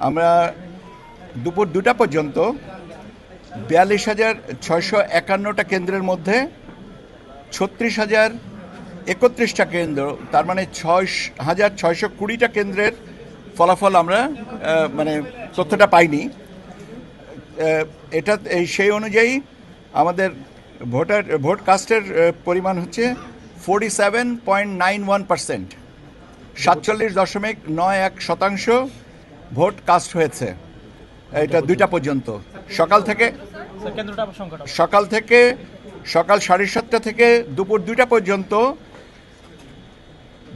আমরা দুপুর 2টা পর্যন্ত 42,651টা কেন্দ্রের মধ্যে 36,031টা কেন্দ্র, তার মানে 6,620টা কেন্দ্রের ফলাফল আমরা মানে তথ্যটা পাইনি। এটা সেই অনুযায়ী আমাদের ভোট কাস্টের পরিমাণ হচ্ছে 47.91%, 47.91% ভোট কাস্ট হয়েছে। এটা 2টা পর্যন্ত, সকাল 7:30 থেকে দুপুর 2টা পর্যন্ত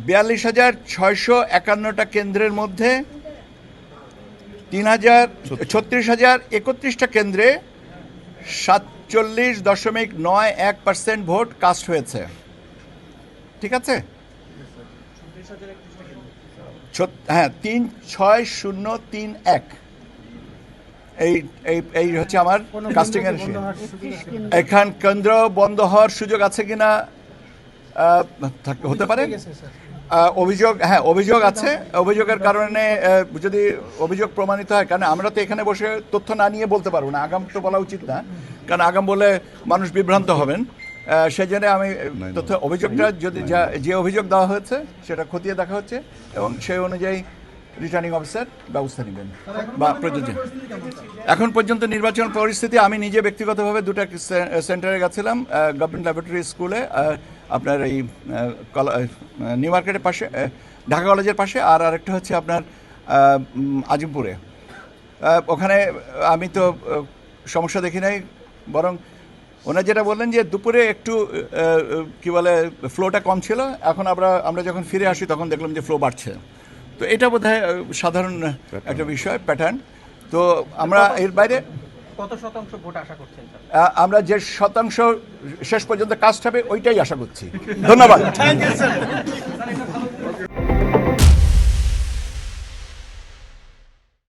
42,651টা কেন্দ্রের মধ্যে 36,031টা কেন্দ্রে 47.91% ভোট কাস্ট হয়েছে। ঠিক আছে, হ্যাঁ, 36031 এই হচ্ছে আমার কাস্টিং এর। এখান কেন্দ্র বন্ধ হওয়ার সুযোগ আছে কিনা হতে পারে। অভিযোগ আছে। অভিযোগের কারণে যদি অভিযোগ প্রমাণিত হয়, কারণ আমরা তো এখানে বসে তথ্য না নিয়ে বলতে পারবো না, আগাম তো বলা উচিত না, কারণ আগাম বলে মানুষ বিভ্রান্ত হবেন। সেই জন্য আমি অভিযোগটা যদি যে অভিযোগ দেওয়া হয়েছে সেটা খতিয়ে দেখা হচ্ছে এবং সেই অনুযায়ী রিটার্নিং অফিসার ব্যবস্থা নেবেন বা প্রযোজ্য। এখন পর্যন্ত নির্বাচন পরিস্থিতি, আমি নিজে ব্যক্তিগতভাবে 2টা সেন্টারে গেছিলাম, গভর্নমেন্ট ল্যাবরেটরি স্কুলে, আপনার এই নিউ মার্কেটের পাশে, ঢাকা কলেজের পাশে, আর আরেকটা হচ্ছে আপনার আজিমপুরে। ওখানে আমি তো সমস্যা দেখি নাই, বরং ওনারা যেটা বললেন যে দুপুরে একটু কি বলে ফ্লোটা কম ছিল, এখন আমরা যখন ফিরে আসি তখন দেখলাম যে ফ্লো বাড়ছে। তো এটা বোধহয় সাধারণ একটা বিষয়, প্যাটার্ন। তো আমরা এর বাইরে কত শতাংশ ভোট আশা করছেন? আমরা যে শতাংশ শেষ পর্যন্ত কাস্ট হবে ওইটাই আশা করছি। ধন্যবাদ।